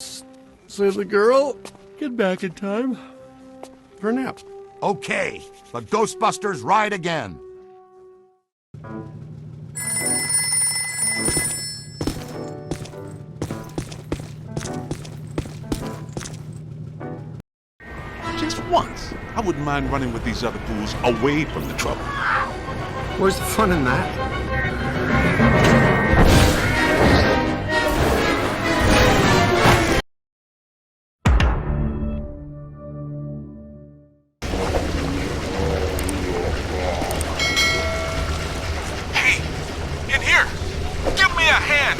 So the girl, get back in time for a nap. Okay, the Ghostbusters ride again. Just once, I wouldn't mind running with these other fools away from the trouble. Where's the fun in that? Hey, in here! Give me a hand!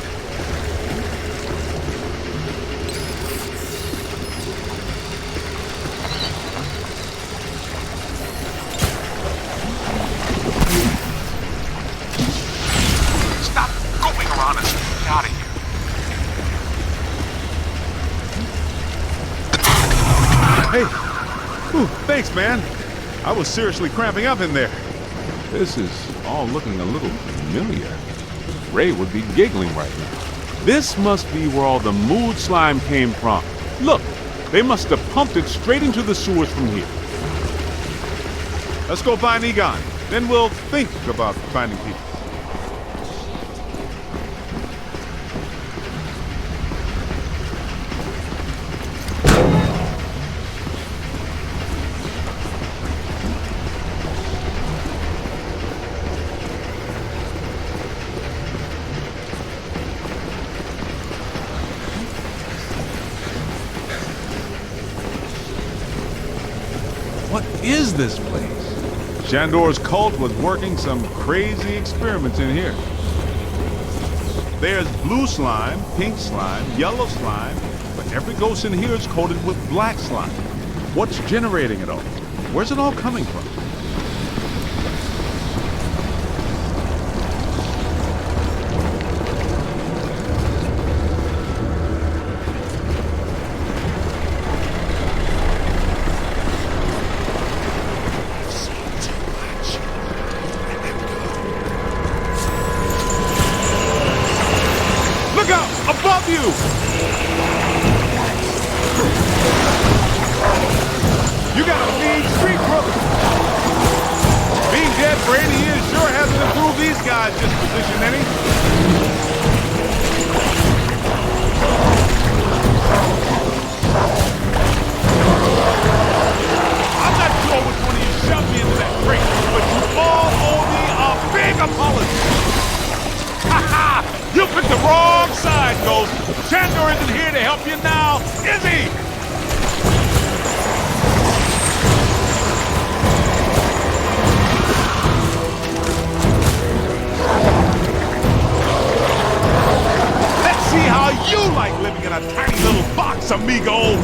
Stop goofing around and get out of here. Hey! Ooh, thanks, man. I was seriously cramping up in there. This is all looking a little familiar. Ray would be giggling right now. This must be where all the mood slime came from. Look, they must have pumped it straight into the sewers from here. Let's go find Egon. Then we'll think about finding people. What is this place? Shandor's cult was working some crazy experiments in here. There's blue slime, pink slime, yellow slime, but every ghost in here is coated with black slime. What's generating it all? Where's it all coming from? Look out! Above you! You got a mean street crook! Being dead for 80 years sure hasn't improved these guys' disposition any. I'm not sure which one of you shoved me into that crate, but you all owe me a big apology! Ha ha! You picked the wrong side, Ghost! Shandor isn't here to help you now, is he? Let's see how you like living in a tiny little box, amigo!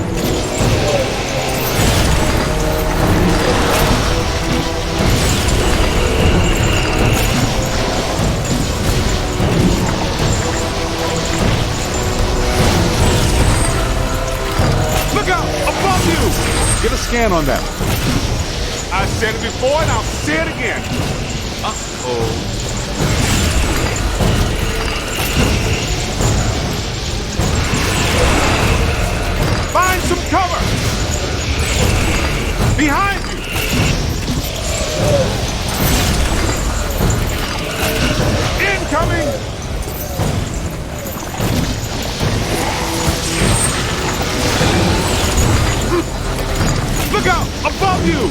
Look out! Above you! Get a scan on that. I said it before and I'll say it again. Uh-oh. Find some cover! Behind you! Incoming! Look out! Above you!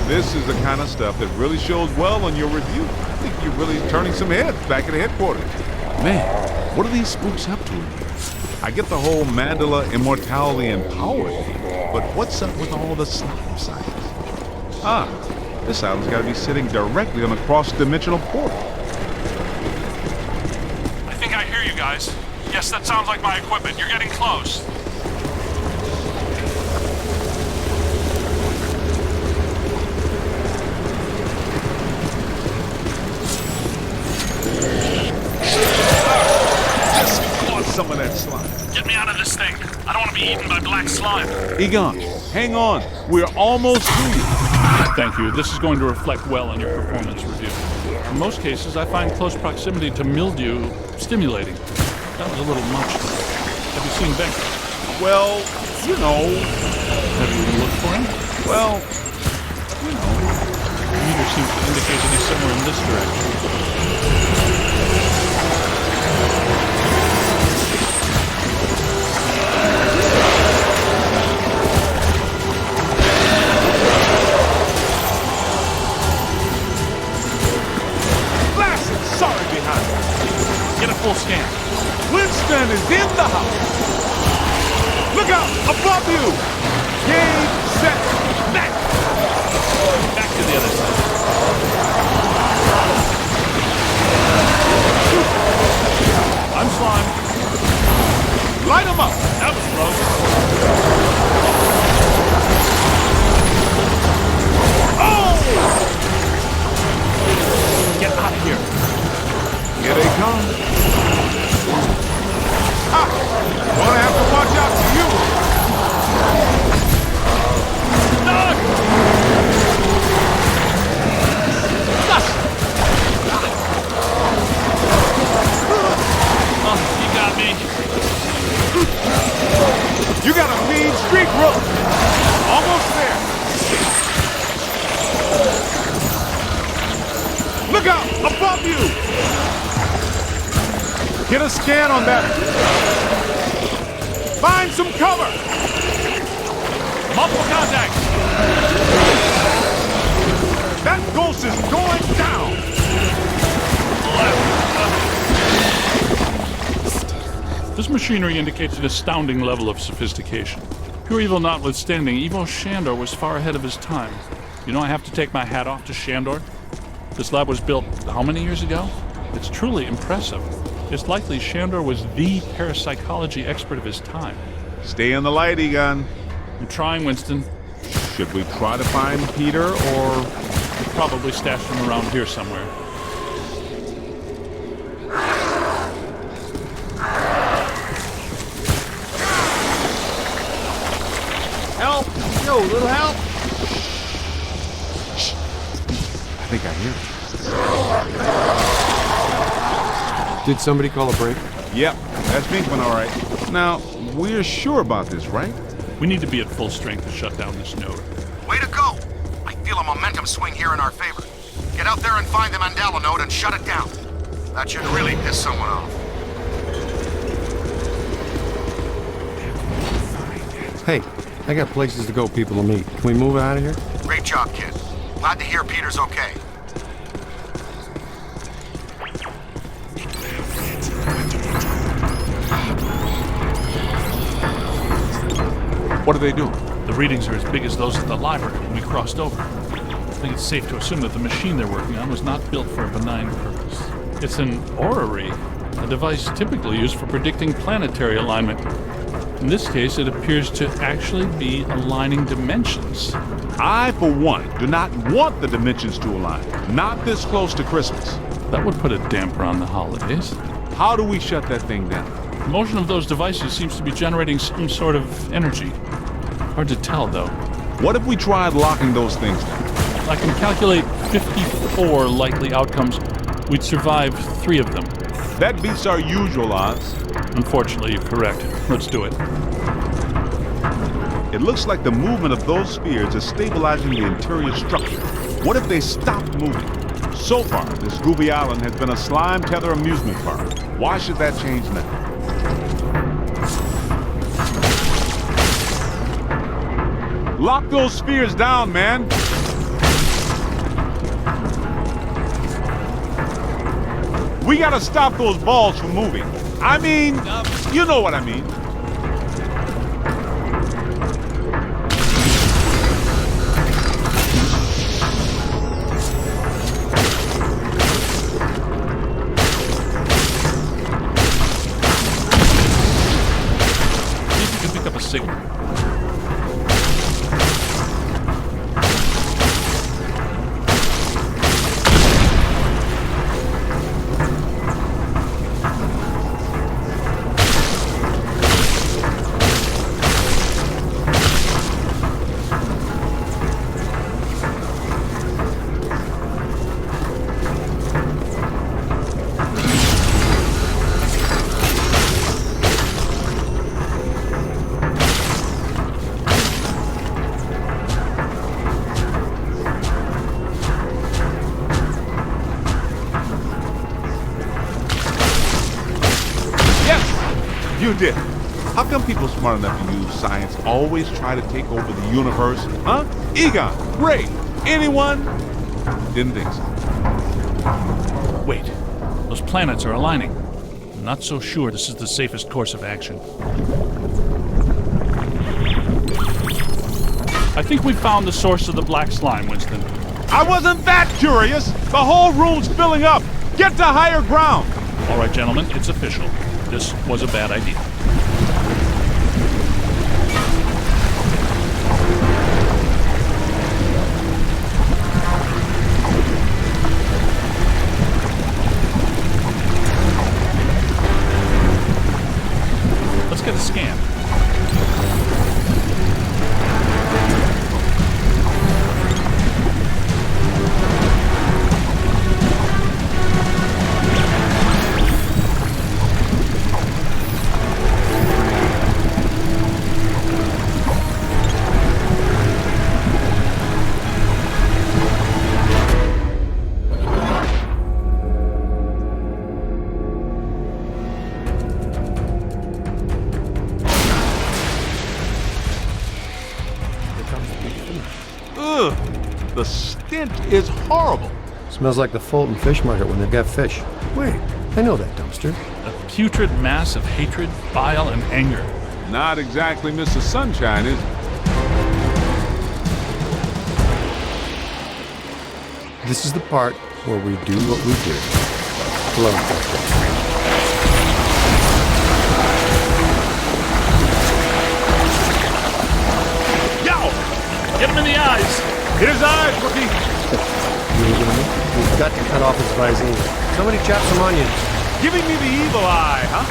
This is the kind of stuff that really shows well on your review. I think you're really turning some heads back at the headquarters. Man, what are these spooks up to in here? I get the whole mandala, immortality, and power thing, but what's up with all the slime science? Ah, this island's got to be sitting directly on a cross-dimensional portal. I think I hear you guys. Yes, that sounds like my equipment. You're getting close. Just caught some of that. that slime. Get me out of this thing. I don't want to be eaten by black slime. Egon, hang on. We're almost to you. Thank you. This is going to reflect well on your performance review. In most cases, I find close proximity to mildew stimulating. That was a little much. Have you seen Ben? Well, you know. Have you looked for him? Well, you know. The meter seems to indicate that he's somewhere in this direction. Sorry behind us. Get a full scan. Winston is in the house. Look out! Above you! Game, set, back! Back to the other side. I'm slime. Light him up! That was close. Oh! Get out of here. Here they come. Ah! Gonna have to watch out for you. Dog! Oh, you got me. You got a mean streak rope. Almost there. Look out! Above you! Get a scan on that. Find some cover! Multiple contacts. That ghost is going down! This machinery indicates an astounding level of sophistication. Pure evil notwithstanding, Evo Shandor was far ahead of his time. You know, I have to take my hat off to Shandor. This lab was built how many years ago? It's truly impressive. It's likely Shandor was the parapsychology expert of his time. Stay in the light, Egon. I'm trying, Winston. Should we try to find Peter, or... Probably stashed him around here somewhere. Help! Yo, little help! I think I hear it. Did somebody call a break? Yep, that's Binkman, all right. Now, we're sure about this, right? We need to be at full strength to shut down this node. Way to go! I feel a momentum swing here in our favor. Get out there and find the Mandela node and shut it down. That should really piss someone off. Hey, I got places to go, people to meet. Can we move out of here? Great job, kid. Glad to hear Peter's okay. What are they doing? The readings are as big as those at the library when we crossed over. I think it's safe to assume that the machine they're working on was not built for a benign purpose. It's an orrery, a device typically used for predicting planetary alignment. In this case, it appears to actually be aligning dimensions. I, for one, do not want the dimensions to align. Not this close to Christmas. That would put a damper on the holidays. How do we shut that thing down? The motion of those devices seems to be generating some sort of energy. Hard to tell, though. What if we tried locking those things down? I can calculate 54 likely outcomes. We'd survive 3 of them. That beats our usual odds. Unfortunately, you're correct. Let's do it. It looks like the movement of those spheres is stabilizing the interior structure. What if they stopped moving? So far, this Gooby Island has been a slime tether amusement park. Why should that change now? Lock those spheres down, man! We gotta stop those balls from moving. I mean, you know what I mean. See if you can pick up a signal. You did. How come people smart enough to use science always try to take over the universe? Huh? Egon, Ray, anyone? Didn't think so. Wait, those planets are aligning. I'm not so sure this is the safest course of action. I think we found the source of the black slime, Winston. I wasn't that curious. The whole room's filling up. Get to higher ground. All right, gentlemen, it's official. This was a bad idea. Let's get a scan. Ugh, the stench is horrible. Smells like the Fulton Fish Market when they've got fish. Wait, I know that dumpster. A putrid mass of hatred, bile, and anger. Not exactly Mrs. Sunshine, is it? This is the part where we do what we do. Blow. Get him in the eyes! Hit his eyes, rookie! We've got to cut off his visine. Somebody chop some onions. Giving me the evil eye, huh?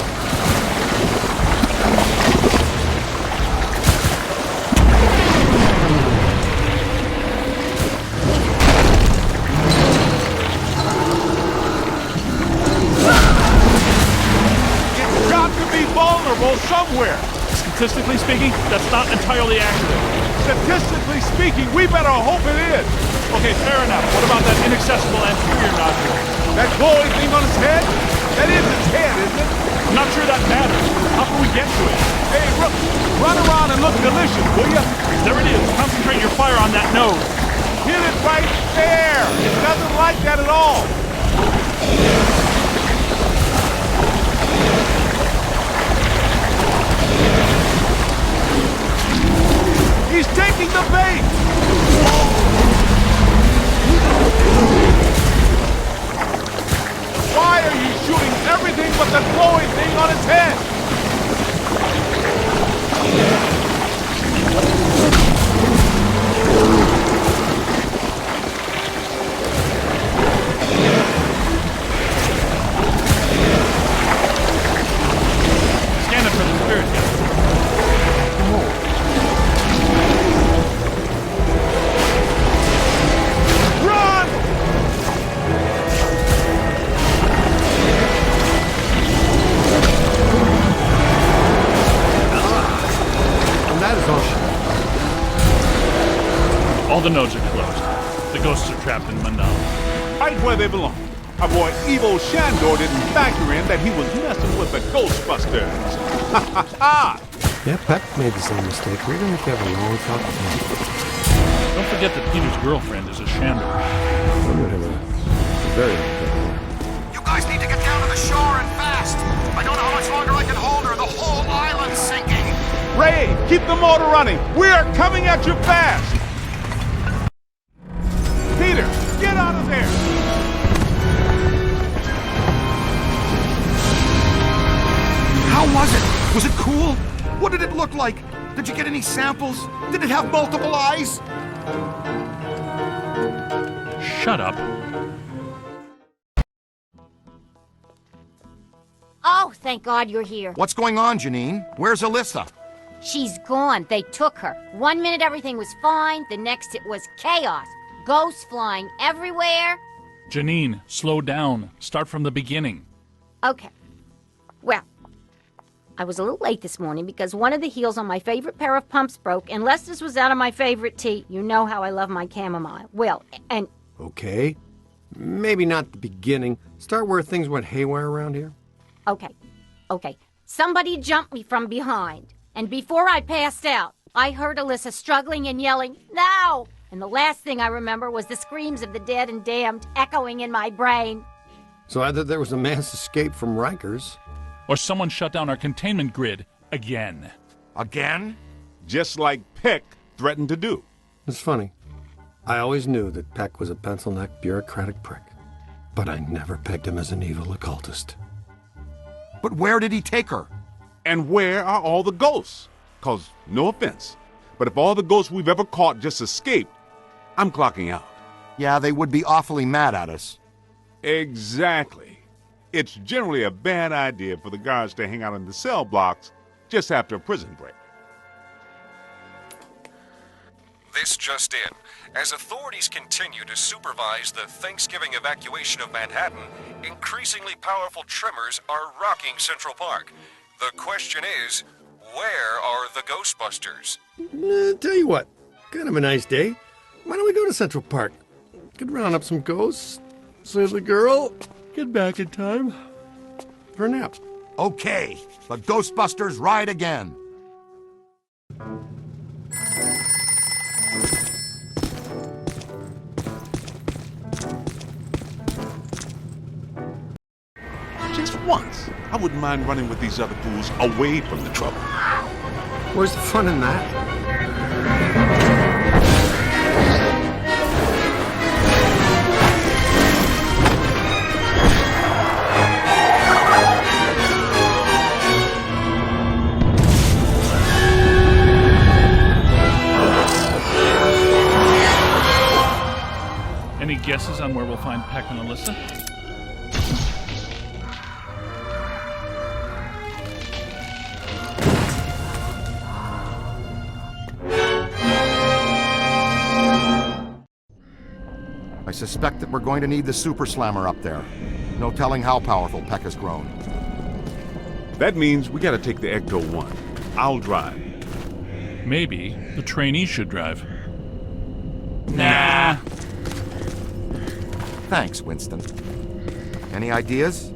It's got to be vulnerable somewhere. Statistically speaking, that's not entirely accurate. Statistically speaking, we better hope it is. Okay, fair enough. What about that inaccessible anterior nodule? That glowing thing on his head? That is his head, isn't it? I'm not sure that matters. How can we get to it? Hey, look, run around and look delicious, will ya? There it is. Concentrate your fire on that node. Hit it right there. It doesn't like that at all. He's taking the bait! Why are you shooting everything but the glowing thing on his head? Scan it for the spirit. All the nodes are closed. The ghosts are trapped in Mandala. Right where they belong. Our boy Evo Shandor didn't factor in that he was messing with the Ghostbusters. Ha ha ha! Yeah, Pep made the same mistake. We're going to have a long talk with him. Don't forget that Peter's girlfriend is a Shandor. I'm going to have a very long talk. You guys need to get down to the shore and fast. I don't know how much longer I can hold her. The whole island's sinking. Ray, keep the motor running. We are coming at you fast. Peter, get out of there. How was it? Was it cool? What did it look like? Did you get any samples? Did it have multiple eyes? Shut up. Oh, thank God you're here. What's going on, Janine? Where's Alyssa? She's gone. They took her. 1 minute everything was fine, the next it was chaos. Ghosts flying everywhere. Janine, slow down. Start from the beginning. Okay. Well, I was a little late this morning because one of the heels on my favorite pair of pumps broke, and Lester's was out of my favorite tea. You know how I love my chamomile. Well, and... Okay. Maybe not the beginning. Start where things went haywire around here. Okay. Somebody jumped me from behind. And before I passed out, I heard Alyssa struggling and yelling, "No!" And the last thing I remember was the screams of the dead and damned echoing in my brain. So either there was a mass escape from Rikers. Or someone shut down our containment grid again. Again? Just like Peck threatened to do. It's funny. I always knew that Peck was a pencil-necked bureaucratic prick. But I never pegged him as an evil occultist. But where did he take her? And where are all the ghosts? 'Cause, no offense, but if all the ghosts we've ever caught just escaped, I'm clocking out. Yeah, they would be awfully mad at us. Exactly. It's generally a bad idea for the guards to hang out in the cell blocks just after a prison break. This just in. As authorities continue to supervise the Thanksgiving evacuation of Manhattan, increasingly powerful tremors are rocking Central Park. The question is, where are the Ghostbusters? Tell you what, kind of a nice day. Why don't we go to Central Park? Could round up some ghosts, save the girl, get back in time for a nap. Okay, the Ghostbusters ride again. Just once, I wouldn't mind running with these other fools away from the trouble. Where's the fun in that? Any guesses on where we'll find Peck and Alyssa? I suspect that we're going to need the Super Slammer up there. No telling how powerful Peck has grown. That means we gotta take the Ecto-1. I'll drive. Maybe the trainee should drive. Nah. Thanks, Winston. Any ideas?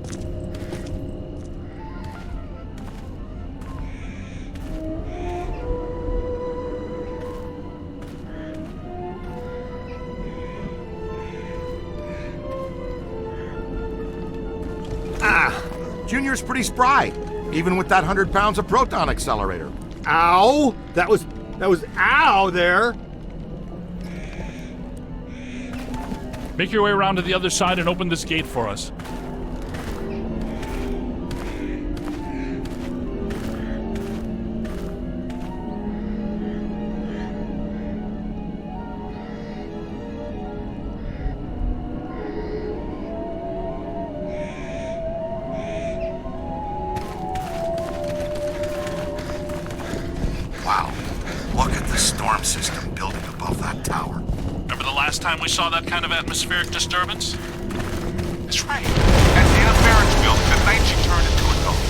Junior's pretty spry, even with that 100 pounds of proton accelerator. Ow! That was ow there! Make your way around to the other side and open this gate for us. Wow, look at the storm system building above that tower. Remember the last time we saw that kind of atmospheric disturbance? That's right. At the interference building, the night she turned into a ghost.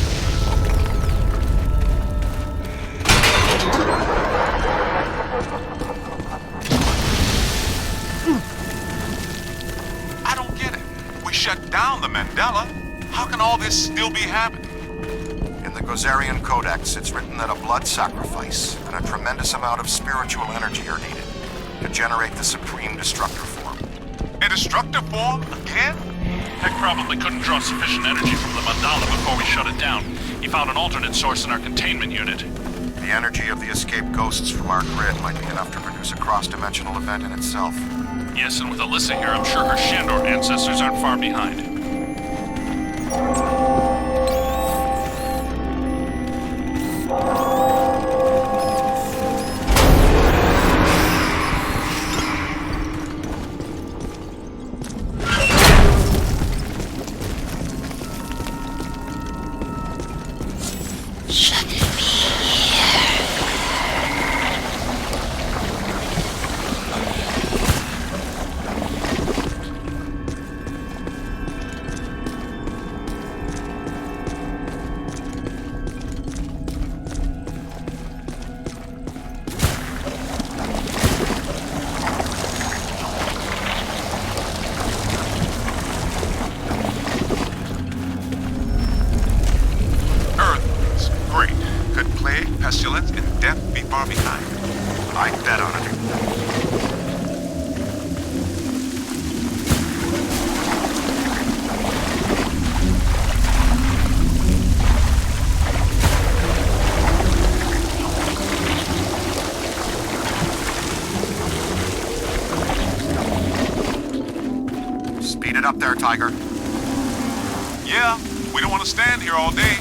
I don't get it. We shut down the Mandela. How can all this still be happening? In the Gozerian Codex, it's written that a blood sacrifice and a tremendous amount of spiritual energy are needed to generate the supreme destructor form. A destructive form again? Peck probably couldn't draw sufficient energy from the mandala before we shut it down. He found an alternate source in our containment unit. The energy of the escaped ghosts from our grid might be enough to produce a cross-dimensional event in itself. Yes, and with Alyssa here, I'm sure her Shandor ancestors aren't far behind. Speed it up there, Tiger. Yeah, we don't want to stand here all day.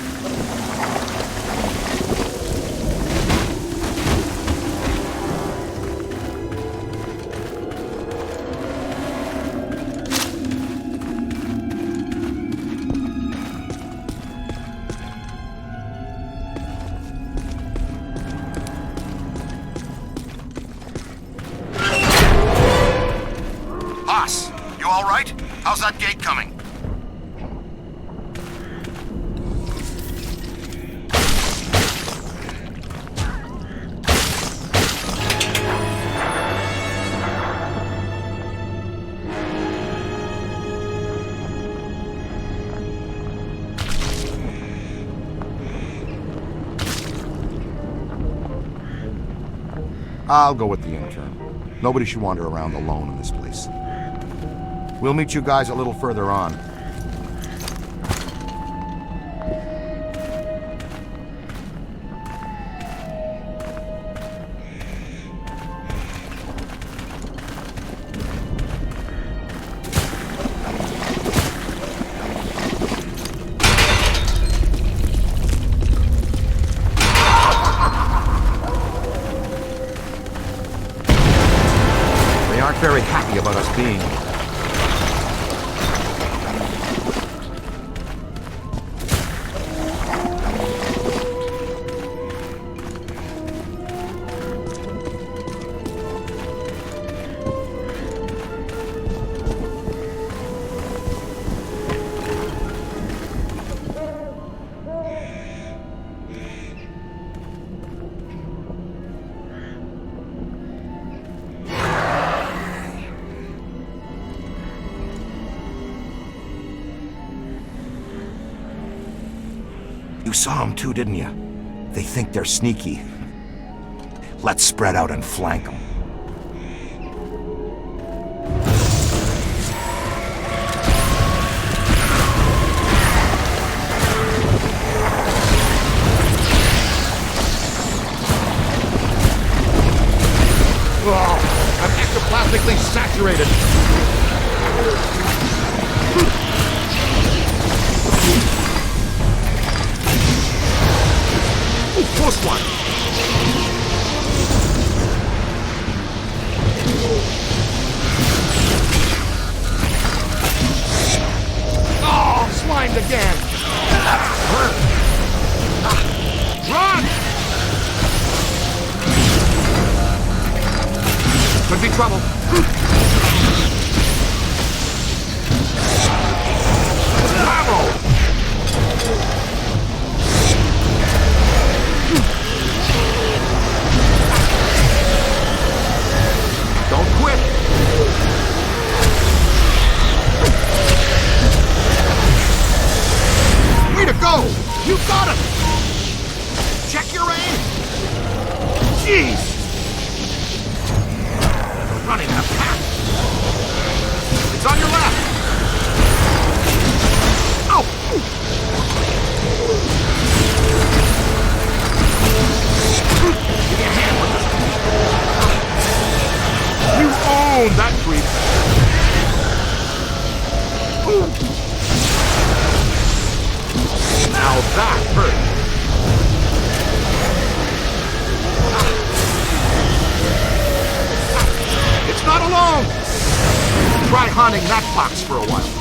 Boss, you all right? How's that gate coming? I'll go with the intern. Nobody should wander around alone in this place. We'll meet you guys a little further on. They aren't very happy about us being here. You saw them too, didn't you? They think they're sneaky. Let's spread out and flank them. Oh, I'm ectoplasmically saturated. Close one. Oh, slimed again. Run! Could be trouble. Bravo! Don't quit! Way to go! You got him! Check your aim! Jeez! You're running out of path! It's on your left! Ow! Give me a hand with this. You own that creep! Now that hurt! It's not alone! Try haunting that box for a while.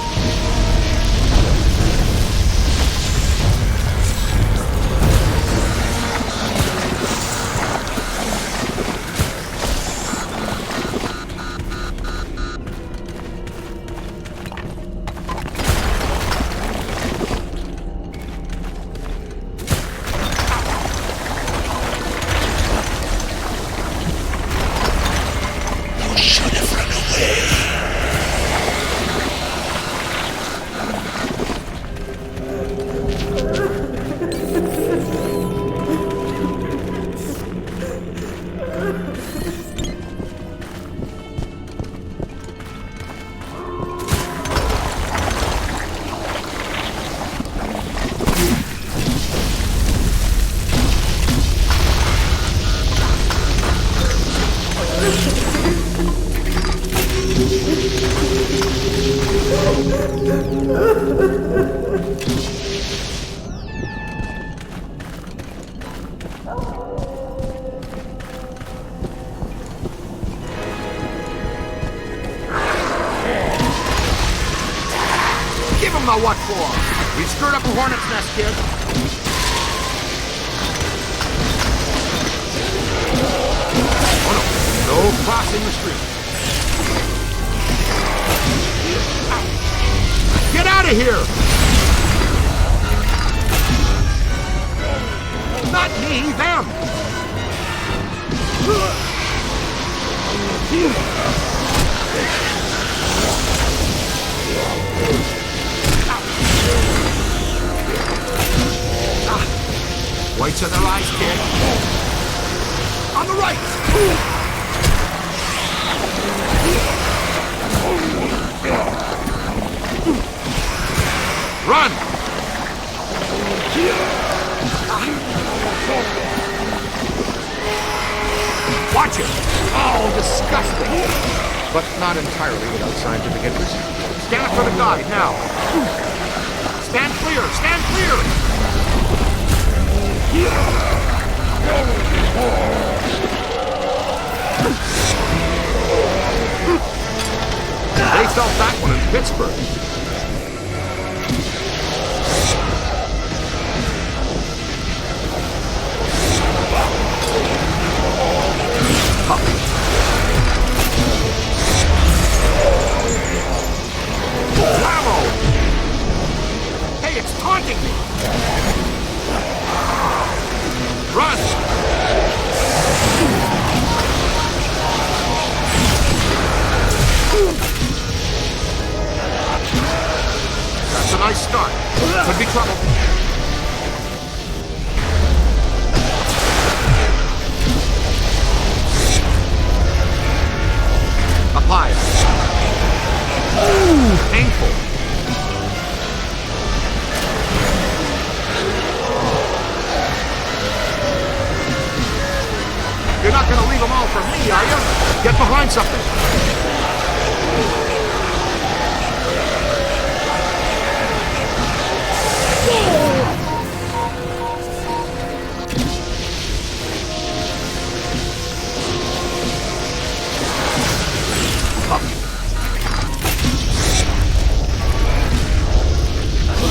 Give him the what for? We've screwed up a hornet's nest, kid. Oh no, no crossing the street. Get out of here! Not me, them! Whites of their eyes, kid. On the right! Run! Watch it! Oh, disgusting! But not entirely without scientific interest. Stand for the guide, now! Stand clear! Stand clear! They felt that one in Pittsburgh. Blammo! Hey, it's taunting me! Run! That's a nice start. Could be trouble. Up high. Ooh, painful. You're not going to leave them all for me, are you? Get behind something.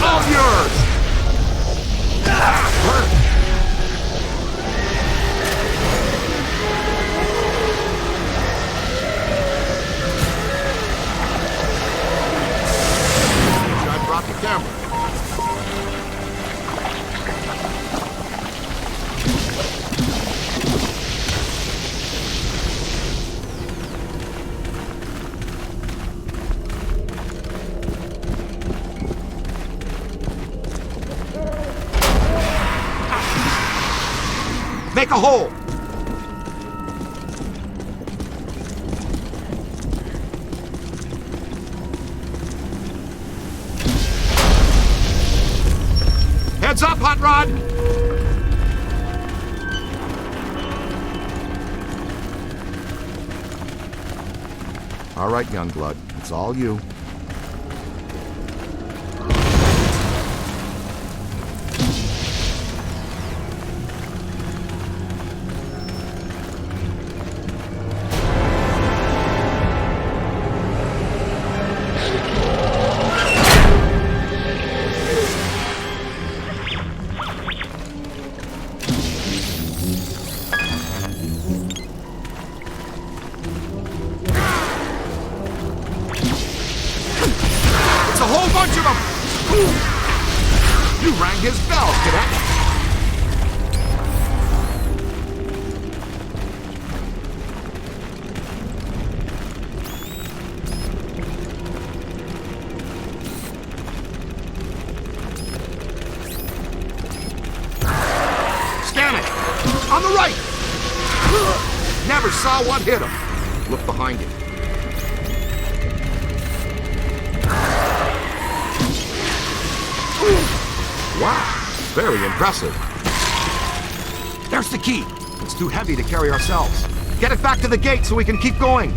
All yours! I brought the camera. Make a hole! Heads up, Hot Rod! All right, young blood. It's all you. You rang his bell, cadet. Scan it. On the right. Never saw what hit him. Look behind it. Wow, very impressive. There's the key. It's too heavy to carry ourselves. Get it back to the gate so we can keep going.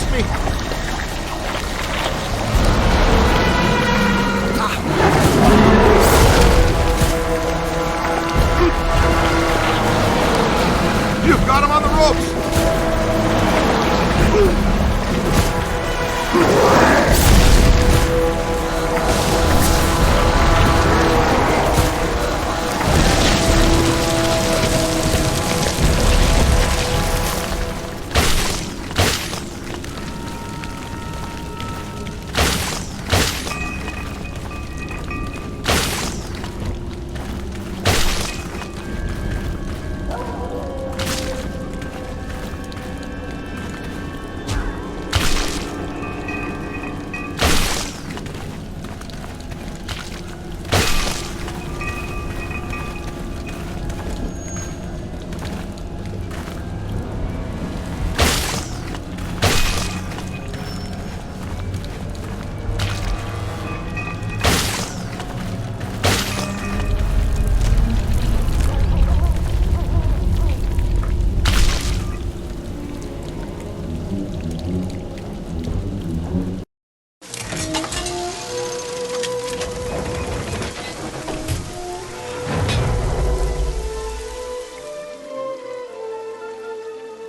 past me! You've got him on the ropes!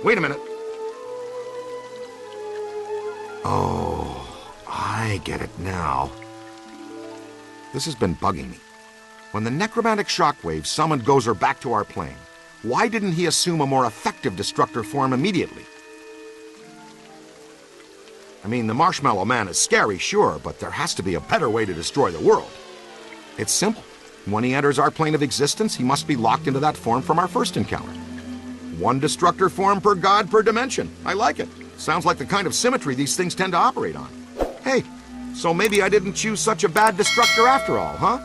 Wait a minute. Oh, I get it now. This has been bugging me. When the necromantic shockwave summoned Gozer back to our plane, why didn't he assume a more effective destructor form immediately? I mean, the Marshmallow Man is scary, sure, but there has to be a better way to destroy the world. It's simple. When he enters our plane of existence, he must be locked into that form from our first encounter. One destructor form per god per dimension. I like it. Sounds like the kind of symmetry these things tend to operate on. Hey, so maybe I didn't choose such a bad destructor after all, huh?